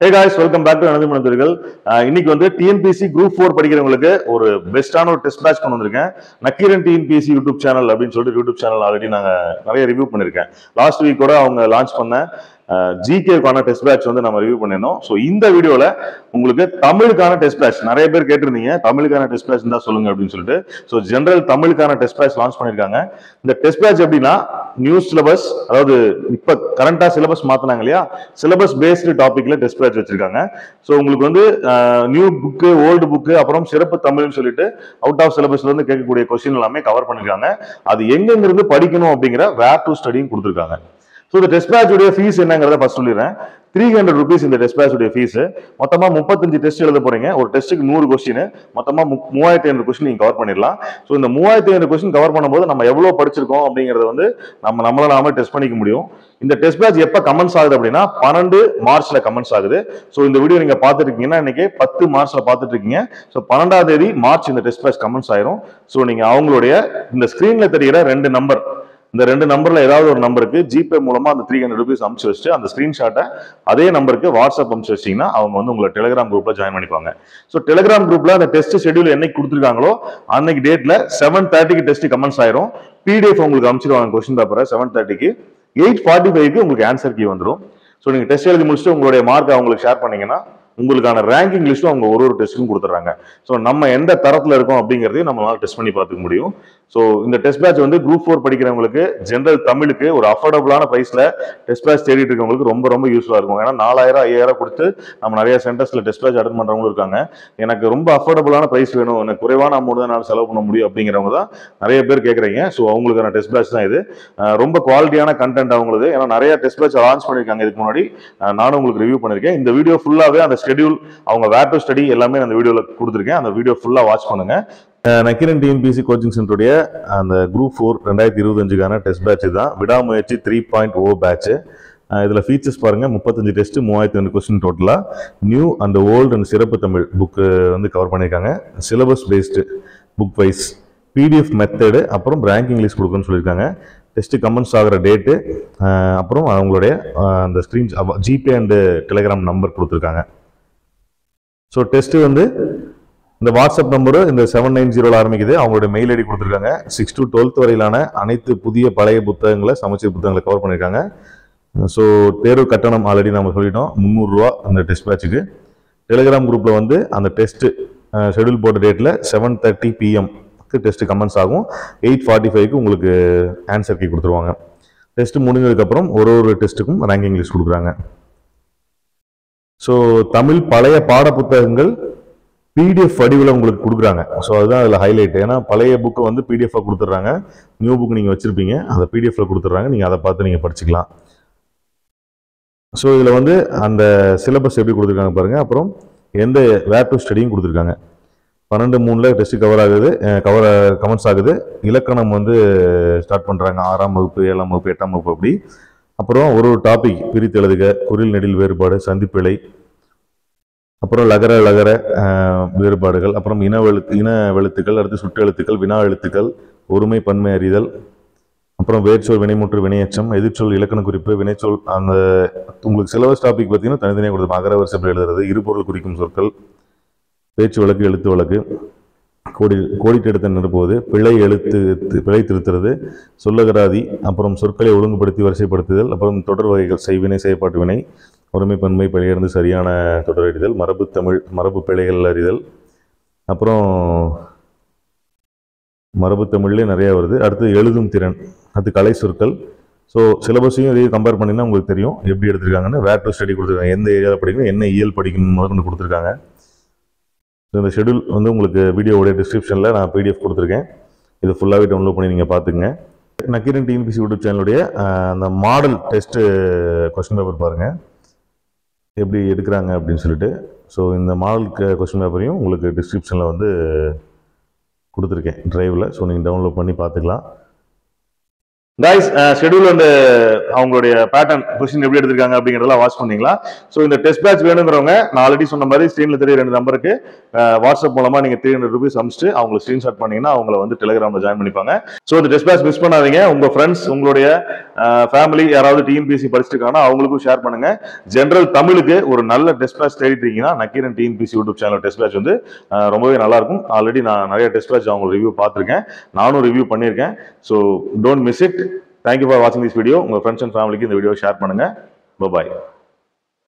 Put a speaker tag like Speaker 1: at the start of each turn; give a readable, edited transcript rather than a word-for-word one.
Speaker 1: Hey guys, welcome back to another மனதிர்கள். இன்னைக்கு வந்து TNPSC group 4 படிக்கிறவங்களுக்கு ஒரு பெஸ்டான ஒரு டெஸ்ட் பேட்ச் கொண்டு வந்திருக்கேன். நக்கீரன் டிஎன்பிஎஸ்சி யூடியூப் சேனல் அப்படின்னு சொல்லிட்டு யூடியூப் சேனல் ஆல்ரெடி நாங்க நிறைய ரிவ்யூ பண்ணிருக்கேன். லாஸ்ட் வீக் கூட அவங்க லான்ச் பண்ண ஜிகேக்கான டெஸ்ட் பேட்ச் வந்து நம்ம ரிவ்யூ பண்ணிருந்தோம். ஸோ இந்த வீடியோல உங்களுக்கு தமிழுக்கான டெஸ்ட் பேட்ச் நிறைய பேர் கேட்டிருந்தீங்க, தமிழுக்கான டெஸ்ட் பேட்ச் இருந்தா சொல்லுங்க அப்படின்னு சொல்லிட்டு. ஸோ ஜெனரல் தமிழுக்கான டெஸ்ட் பேட்ச் லான்ச் பண்ணிருக்காங்க. இந்த டெஸ்ட் பேட்ச் எப்படின்னா நியூ சிலபஸ், அதாவது இப்ப கரண்டா சிலபஸ் மாத்தினாங்க இல்லையா, சிலபஸ் பேஸ்டு டாபிக்ல டெஸ்ட் பேட்ச் வச்சிருக்காங்க. ஸோ உங்களுக்கு வந்து நியூ புக்கு, ஓல்டு புக்கு, அப்புறம் சிறப்பு தமிழ்னு சொல்லிட்டு அவுட் ஆஃப் சிலபஸ்ல இருந்து கேட்கக்கூடிய கொஸ்டின் எல்லாமே கவர் பண்ணிருக்காங்க. அது எங்கிருந்து படிக்கணும் அப்படிங்கிற வேர் டு ஸ்டடியும் கொடுத்துருக்காங்க. ஸோ இந்த டெஸ்ட் பேட்ச் உடைய ஃபீஸ் என்னங்கிறத ஃபர்ஸ்ட் சொல்லிடுறேன். 300 rupees இந்த டெஸ்ட் பேட்ச் உடைய ஃபீஸ். மொத்தமா 35 டெஸ்ட் எழுத போறீங்க. ஒரு டெஸ்ட்டுக்கு 100 கொஸ்டின், மொத்தமா 3500 கொஸ்டின் நீங்க கவர் பண்ணிடலாம். ஸோ இந்த 3500 கொஸ்டின் கவர் பண்ணும்போது நம்ம எவ்வளவு படிச்சிருக்கோம் அப்படிங்கறத வந்து நம்மளால நாம டெஸ்ட் பண்ணிக்க முடியும். இந்த டெஸ்ட் பேட்ச் எப்ப கமெண்ட்ஸ் ஆகுது அப்படின்னா 12 மார்ச்ல கமெண்ட்ஸ் ஆகுது. ஸோ இந்த வீடியோ நீங்க பார்த்துட்டு இருக்கீங்கன்னா இன்னைக்கு 10 மார்ச்ல பார்த்துட்டு இருக்கீங்க. ஸோ 12ஆம் தேதி மார்ச் இந்த டெஸ்ட் பேட்ச் கமெண்ட்ஸ் ஆயிரும். ஸோ நீங்க அவங்களுடைய இந்த ஸ்கிரீன்ல தெரிகிற 2 நம்பர், இந்த 2 நம்பர்ல ஏதாவது ஒரு நம்பருக்கு ஜிபே மூலமா அந்த 300 rupees அனுப்பிச்சு வச்சுட்டு அந்த ஸ்கிரீன்ஷாட்டை அதே நம்பருக்கு வாட்ஸ்அப் அனுப்பிச்சு வச்சீங்கன்னா அவங்க வந்து உங்களை டெலிகிராம் குரூப்ல ஜாயின் பண்ணிப்பாங்க. ஸோ டெலிகிராம் குரூப்ல அந்த டெஸ்ட் ஷெட்யூல் என்னைக்கு கொடுத்துருக்காங்களோ அன்னைக்கு டேட்ல 7:30க்கு டெஸ்ட் கமெண்ட்ஸ் ஆயிரும். பிடிஎஃப் உங்களுக்கு அனுப்பிச்சிருவாங்க கொஸ்டின் பேப்பரை 7:30க்கு. 8:45க்கு உங்களுக்கு ஆன்சர் கீ வந்துடும். ஸோ நீங்க டெஸ்ட் எழுதி முடிச்சுட்டு உங்களுடைய மார்க்கை அவங்களுக்கு ஷேர் பண்ணீங்கன்னா உங்களுக்கான ரேங்கிங் லிஸ்ட்டும் அவங்க ஒரு டெஸ்ட்டுக்கும் கொடுத்துறாங்க. ஸோ நம்ம எந்த தரத்துல இருக்கோம் அப்படிங்கிறதையும் நம்மளால டெஸ்ட் பண்ணி பார்த்துக்க முடியும். ஸோ இந்த டெஸ்ட் பேட்ச் வந்து குரூப் 4 படிக்கிறவங்களுக்கு ஜெனரல் தமிழுக்கு ஒரு அஃபோர்டபுளான பிரைஸ்ல டெஸ்ட் பேட்ச் தேடிட்டு இருக்கவங்களுக்கு ரொம்ப ரொம்ப யூஸ்ஃபுல்லா இருக்கும். ஏன்னா 4000 5000 கொடுத்து நம்ம நிறைய சென்டர்ஸ்ல டெஸ்ட் பேட்ச் அட்டன் பண்றவங்களும் இருக்காங்க. எனக்கு ரொம்ப அஃபோர்டபுளான பிரைஸ் வேணும், எனக்கு குறைவான அமௌண்ட் தான் நான் செலவு பண்ண முடியும் அப்படிங்கிறவங்க தான் நிறைய பேர் கேட்குறீங்க. ஸோ அவங்களுக்கான டெஸ்ட் பேட்ச் தான் இது. ரொம்ப குவாலிட்டியான கண்டென்ட் அவங்களுக்கு. ஏன்னா நிறைய டெஸ்ட் பேட்ச் லான்ச் பண்ணிருக்காங்க இதுக்கு முன்னாடி, நானும் உங்களுக்கு ரிவ்யூ பண்ணிருக்கேன். இந்த வீடியோ ஃபுல்லாவே அந்த ஷெட்யூல், அவங்க வேர் டு ஸ்டடி எல்லாமே அந்த வீடியோல கொடுத்துருக்கேன். அந்த வீடியோ ஃபுல்லா வாட்ச் பண்ணுங்க. நக்கீரன் டிஎன்பிஎஸ்சி கோச்சிங் சென்டருடைய அந்த குரூப் 4 2025க்கான டெஸ்ட் பேட்ச் தான் விடாமுயற்சி 3.0 பேட்ச். இதுல ஃபீச்சர்ஸ் பாருங்க, 35 டெஸ்ட், 3200 கொஸ்டின் டோட்டலா. நியூ அண்ட் ஓல்டு அண்ட் சிறப்பு தமிழ் புக்கு வந்து கவர் பண்ணியிருக்காங்க. Syllabus based book wise PDF method, அப்புறம் ரேங்கிங் லிஸ்ட் கொடுக்குன்னு சொல்லியிருக்காங்க. டெஸ்ட் கமெண்ட்ஸ் ஆகிற டேட்டு, அப்புறம் அவங்களுடைய அந்த screen GPay and Telegram number கொடுத்துருக்காங்க. ஸோ டெஸ்ட் வந்து இந்த வாட்ஸ்அப் நம்பரு இந்த 790 ஆரம்பிக்குது. அவங்களுடைய மெயில் ஐடி கொடுத்துருக்காங்க. 6 to 12th வரையிலான அனைத்து புதிய பழைய புத்தகங்களை, சமச்சீர் புத்தகங்களை கவர் பண்ணியிருக்காங்க. ஸோ தேர்வு கட்டணம் ஆல்ரெடி நம்ம சொல்லிட்டோம், 300 ரூபா அந்த டெஸ்ட் பேட்சுக்கு. டெலிகிராம் குரூப்ல வந்து அந்த டெஸ்ட் ஷெட்யூல் போட்ட டேட்ல 7:30 PM டெஸ்ட் கமெண்ட்ஸ் ஆகும். 8:45க்கு உங்களுக்கு ஆன்சர் கீ கொடுத்துருவாங்க. டெஸ்ட் முடிஞ்சதுக்கப்புறம் ஒரு டெஸ்ட்டுக்கும் ரேங்கிங் லிஸ்ட் கொடுக்குறாங்க. ஸோ தமிழ் பழைய பாட புத்தகங்கள் பிடிஎஃப் வடிவில் உங்களுக்கு கொடுக்குறாங்க. ஸோ அதுதான் அதில் ஹைலைட். ஏன்னா பழைய புக்கை வந்து பிடிஎஃபாக கொடுத்துட்றாங்க, நியூ புக் நீங்கள் வச்சுருப்பீங்க அதை பிடிஎஃப்ல கொடுத்துட்றாங்க, நீங்கள் அதை பார்த்து நீங்கள் படிச்சுக்கலாம். ஸோ இதில் வந்து அந்த சிலபஸ் எப்படி கொடுத்துருக்காங்க பாருங்கள். அப்புறம் எந்த வேர் டு ஸ்டடியும் கொடுத்துருக்காங்க. 12/3 டெஸ்ட் கவர் ஆகுது, கமெண்ட்ஸ் ஆகுது. இலக்கணம் வந்து ஸ்டார்ட் பண்ணுறாங்க, 6ஆம் வகுப்பு, 7ஆம் வகுப்பு, 8ஆம் வகுப்பு அப்படி. அப்புறம் ஒரு டாபிக் பிரித்து எழுதுக, குறில் நெடில் வேறுபாடு, சந்திப்பிழை, அப்புறம் லகர வேறுபாடுகள், அப்புறம் இன வெளுத்துக்கள், அடுத்து சுட்டு எழுத்துக்கள், வினா எழுத்துக்கள், ஒருமை பன்மை அறிதல், அப்புறம் வேர்ச்சொல், வினைமுற்று, வினையச்சம், எதிர்ச்சொல், இலக்கண குறிப்பு, வினைச்சொல். அந்த உங்களுக்கு சிலபஸ் டாபிக் பார்த்தீங்கன்னா தனித்தனியாக கொடுத்து அகர வரிசையில் எழுதுறது, இருபொருள் குறிக்கும் சொற்கள், பேச்சு வழக்கு, எழுத்து வழக்கு, கோடிட்டு எடுத்து நிரப்புவது, பிழை திருத்துறது, சொல்லகராதி, அப்புறம் சொற்களை ஒழுங்குபடுத்தி வரிசைப்படுத்துதல், அப்புறம் தொடர் வகைகள், செய்வினை, செயற்பாட்டு வினை, ஒருமை பன்மை, பிழையிருந்து சரியான தொடரறிதல், மரபு தமிழ், மரபு பிழைகள் அறிதல், அப்புறம் மரபு தமிழ்லேயே நிறைய வருது. அடுத்து எழுதும் திறன், அடுத்து கலை சொற்கள். ஸோ சிலபஸையும் இதையும் கம்பேர் பண்ணினா உங்களுக்கு தெரியும் எப்படி எடுத்திருக்காங்கன்னு. வேர் டு ஸ்டடி கொடுத்துருக்காங்க, எந்த ஏரியாவில் படிக்கணும், என்ன இயல் படிக்கணும் முதல்ல கொடுத்துருக்காங்க. இந்த ஷெட்யூல் வந்து உங்களுக்கு வீடியோவுடைய டிஸ்கிரிப்ஷனில் நான் பிடிஎஃப் கொடுத்துருக்கேன். இது ஃபுல்லாகவே டவுன்லோட் பண்ணி நீங்கள் பார்த்துக்குங்க. நக்கீரன் டிஎன்பிஎஸ்சி யூடியூப் சேனலுடைய அந்த மாடல் டெஸ்ட்டு கொஸ்டின் பேப்பர் பாருங்கள் எப்படி எடுக்கிறாங்க அப்படின்னு சொல்லிட்டு. ஸோ இந்த மாடல் கொஸ்டின் பேப்பரையும் உங்களுக்கு டிஸ்கிரிப்ஷனில் வந்து கொடுத்துருக்கேன் ட்ரைவில். ஸோ நீங்கள் டவுன்லோட் பண்ணி பார்த்துக்கலாம். கைஸ், ஷெட்யூல் அண்ட் அவங்களுடைய பேட்டர்ன் கொஸ்டின் எப்படி எடுத்திருக்காங்க அப்படிங்கிறதெல்லாம் வாட்ச் பண்ணீங்களா? ஸோ இந்த டெஸ்ட் பேட்ச் வேணுங்கிறவங்க நான் ஆல்ரெடி சொன்ன மாதிரி ஸ்க்ரீன்ல தெரிய 2 நம்பருக்கு வாட்ஸ்அப் மூலமா நீங்க 300 ரூபீஸ் அனுப்பிச்சு அவங்களை ஸ்கிரீன்ஷாட் பண்ணீங்கன்னா அவங்கள வந்து டெலிகிராம்ல ஜாயின் பண்ணிப்பாங்க. ஸோ இந்த டெஸ்ட் பேட்ச் மிஸ் பண்ணாதீங்க. உங்க ஃப்ரெண்ட்ஸ், உங்களுடைய ஃபேமிலி யாராவது டிஎன்பிஎஸ்சி படிச்சிருக்காங்கன்னா அவங்களுக்கும் ஷேர் பண்ணுங்க. ஜெனரல் தமிழுக்கு ஒரு நல்ல டெஸ்ட் பேட்ச் தேடிட்டு இருக்கீங்கன்னா Nakkeeran TNPSC YouTube channel test batch வந்து ரொம்பவே நல்லா இருக்கும். ஆல்ரெடி நான் நிறைய டெஸ்ட் பேட்ச் அவங்க ரிவ்யூ பார்த்துருக்கேன், நானும் ரிவ்யூ பண்ணியிருக்கேன். So don't miss it. Thank you for வாட்சிங் திஸ் வீடியோ. உங்க ஃப்ரெண்ட்ஸ் அண்ட் ஃபேமிலிக்கு இந்த வீடியோ ஷேர் பண்ணுங்க. பாய்.